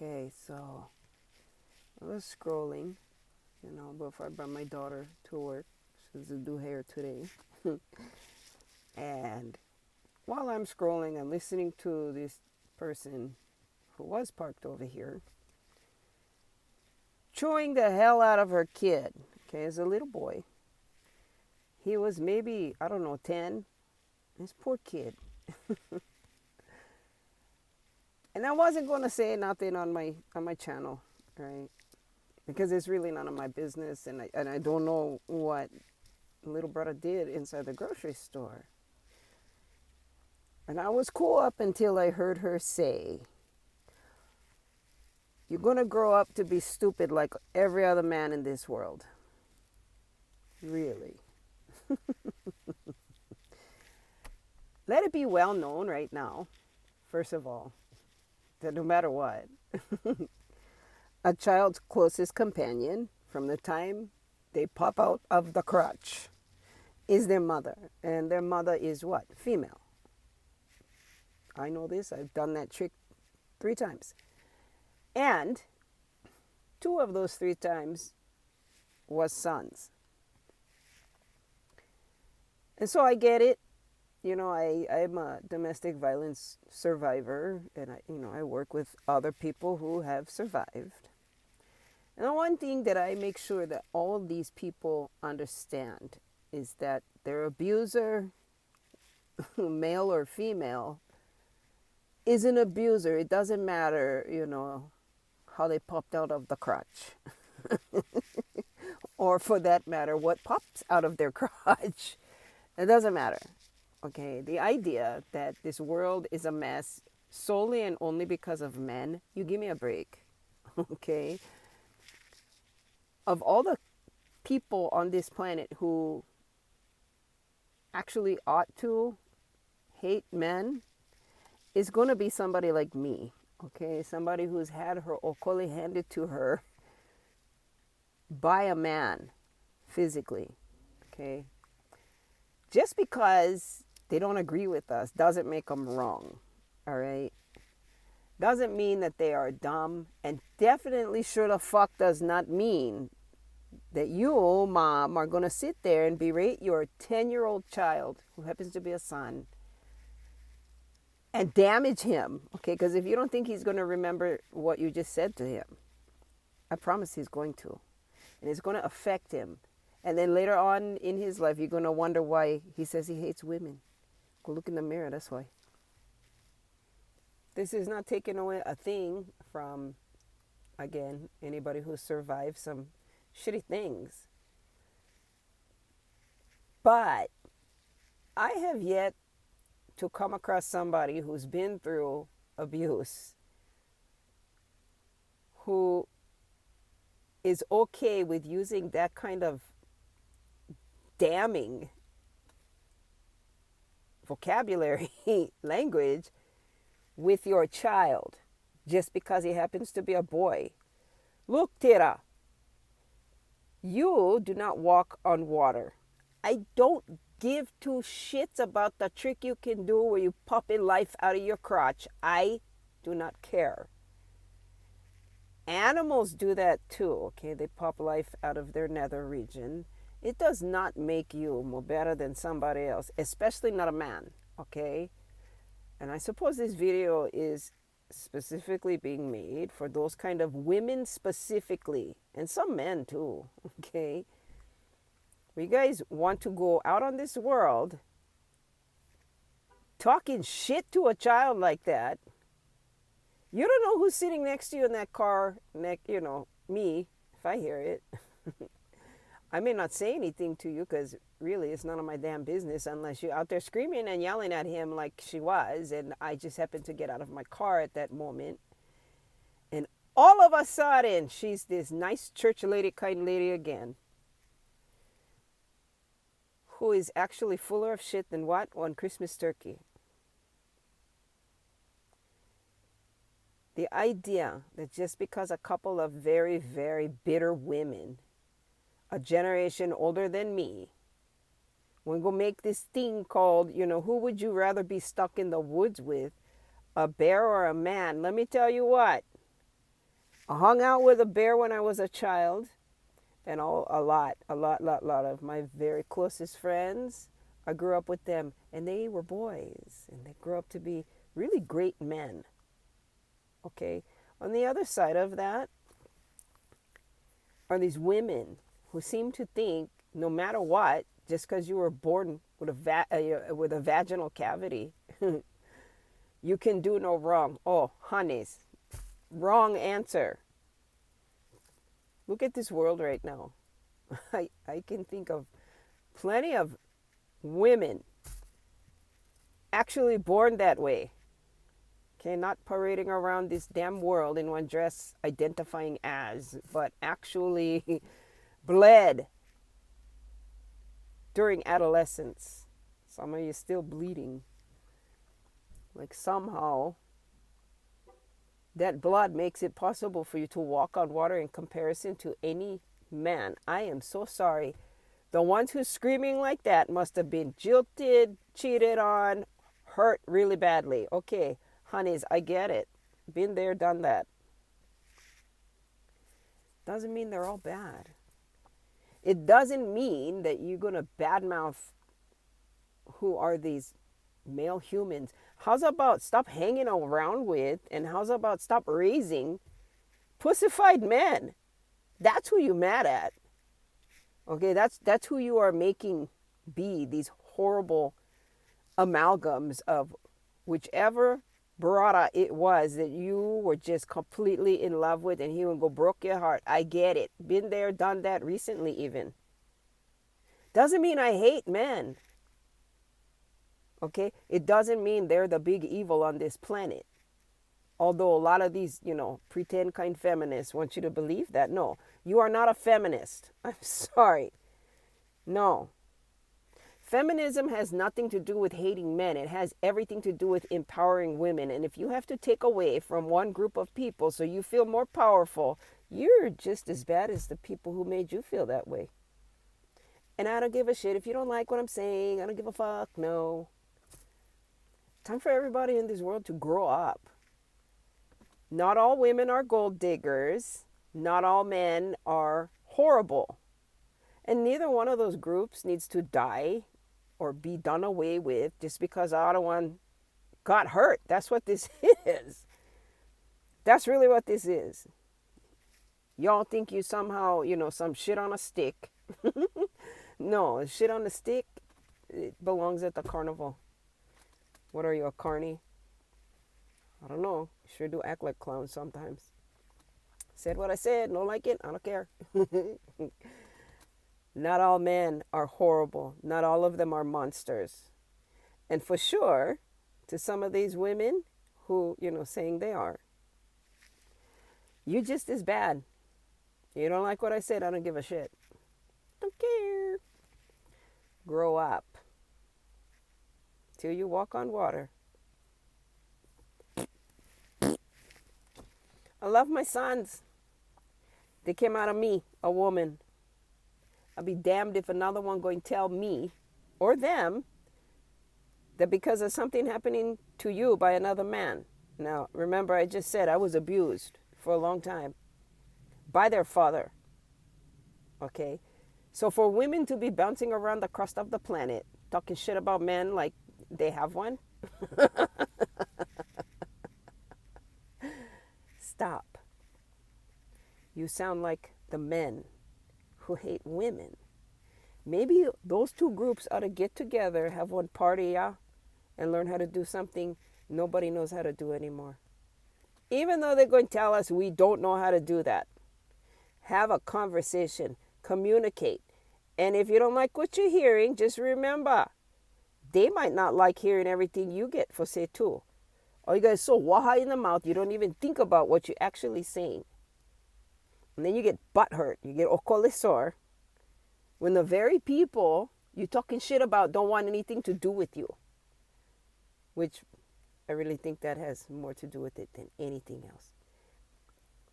Okay, so I was scrolling, before I brought my daughter to work. She's to do hair today. And while I'm scrolling, I'm listening to this person who was parked over here chewing the hell out of her kid. Okay, as a little boy. He was maybe, I don't know, 10. This poor kid. And I wasn't going to say nothing on my channel, right? Because it's really none of my business, and I don't know what little brother did inside the grocery store. And I was cool up until I heard her say, "You're going to grow up to be stupid like every other man in this world." Really? Let it be well known right now, first of all, that no matter what, a child's closest companion from the time they pop out of the crotch is their mother. And their mother is what? Female. I know this. I've done that trick 3 times. And 2 of those 3 times was sons. And so I get it. I'm a domestic violence survivor, and I work with other people who have survived. And the one thing that I make sure that all of these people understand is that their abuser, male or female, is an abuser. It doesn't matter, how they popped out of the crotch. Or for that matter, what pops out of their crotch. It doesn't matter. Okay, the idea that this world is a mess solely and only because of men, you give me a break. Okay? Of all the people on this planet who actually ought to hate men, is going to be somebody like me. Okay? Somebody who's had her okole handed to her by a man physically. Okay? Just because they don't agree with us doesn't make them wrong. All right? Doesn't mean that they are dumb, and definitely sure the fuck does not mean that you, mom, are going to sit there and berate your 10-year-old child, who happens to be a son, and damage him. Okay? Because if you don't think he's going to remember what you just said to him, I promise he's going to. And it's going to affect him. And then later on in his life, you're going to wonder why he says he hates women. Go look in the mirror, that's why. This is not taking away a thing from, again, anybody who survived some shitty things. But I have yet to come across somebody who's been through abuse who is okay with using that kind of damning vocabulary, language with your child just because he happens to be a boy. Look, Tira, you do not walk on water. I don't give 2 shits about the trick you can do where you pop in life out of your crotch. I do not care. Animals do that too, okay? They pop life out of their nether region. It does not make you more better than somebody else, especially not a man, okay? And I suppose this video is specifically being made for those kind of women specifically, and some men too, okay? You guys want to go out on this world talking shit to a child like that. You don't know who's sitting next to you in that car, me, if I hear it. I may not say anything to you because really it's none of my damn business unless you're out there screaming and yelling at him like she was, and I just happened to get out of my car at that moment. And all of a sudden, she's this nice church lady, kind lady again, who is actually fuller of shit than what? One Christmas turkey. The idea that just because a couple of very, very bitter women, a generation older than me, we're going to make this thing called, who would you rather be stuck in the woods with, a bear or a man? Let me tell you what. I hung out with a bear when I was a child, and a lot of my very closest friends, I grew up with them, and they were boys, and they grew up to be really great men. Okay? On the other side of that are these women who seem to think no matter what, just because you were born with with a vaginal cavity, you can do no wrong. Oh, honeys, wrong answer. Look at this world right now. I can think of plenty of women actually born that way. Okay, not parading around this damn world in one dress identifying as, but actually bled during adolescence. Some of you still bleeding. Like somehow that blood makes it possible for you to walk on water in comparison to any man. I am so sorry. The ones who's screaming like that must have been jilted, cheated on, hurt really badly. Okay, honeys, I get it. Been there, done that. Doesn't mean they're all bad. It doesn't mean that you're going to badmouth who are these male humans. How's about stop hanging around with, and how's about stop raising pussified men? That's who you're mad at. Okay, that's who you are making be these horrible amalgams of whichever brada it was that you were just completely in love with, and he would go broke your heart. I get it. Been there, done that recently even. Doesn't mean I hate men. Okay? It doesn't mean they're the big evil on this planet. Although a lot of these, pretend kind feminists want you to believe that. No, you are not a feminist. I'm sorry. No. Feminism has nothing to do with hating men. It has everything to do with empowering women. And if you have to take away from one group of people so you feel more powerful, you're just as bad as the people who made you feel that way. And I don't give a shit if you don't like what I'm saying. I don't give a fuck. No. Time for everybody in this world to grow up. Not all women are gold diggers. Not all men are horrible. And neither one of those groups needs to die or be done away with just because the other one got hurt. That's what this is. That's really what this is. Y'all think you somehow, some shit on a stick. No, shit on the stick, it belongs at the carnival. What are you, a carny? I don't know. Sure do act like clowns sometimes. Said what I said. Don't like it. I don't care. Not all men are horrible. Not all of them are monsters. And for sure, to some of these women who, saying they are, you just as bad. You don't like what I said. I don't give a shit. Don't care. Grow up. Till you walk on water. I love my sons. They came out of me, a woman. I'll be damned if another one going to tell me or them that because of something happening to you by another man. Now, remember I just said I was abused for a long time by their father. Okay? So for women to be bouncing around the crust of the planet, talking shit about men like they have one, stop. You sound like the men who hate women. Maybe those two groups ought to get together, have one party, yeah, and learn how to do something nobody knows how to do anymore. Even though they're going to tell us we don't know how to do that. Have a conversation. Communicate. And if you don't like what you're hearing, just remember, they might not like hearing everything you get for say too. Or you guys so waha in the mouth, you don't even think about what you're actually saying. And then you get butt hurt. You get okole sore. When the very people you're talking shit about don't want anything to do with you. Which I really think that has more to do with it than anything else.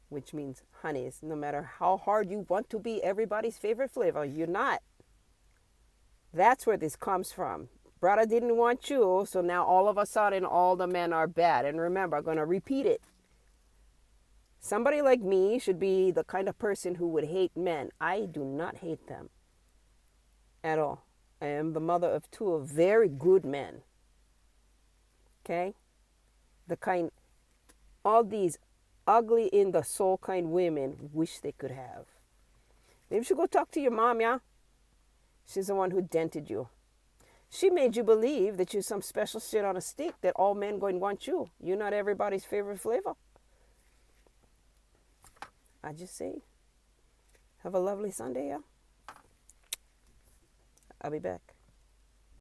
Which means, honeys, no matter how hard you want to be everybody's favorite flavor, you're not. That's where this comes from. Brother didn't want you, so now all of a sudden all the men are bad. And remember, I'm going to repeat it. Somebody like me should be the kind of person who would hate men. I do not hate them at all. I am the mother of two of very good men. Okay? The kind, all these ugly in the soul kind women wish they could have. Maybe you should go talk to your mom, yeah? She's the one who dented you. She made you believe that you're some special shit on a stick, that all men going to want you. You're not everybody's favorite flavor. I just say, have a lovely Sunday, yeah? I'll be back.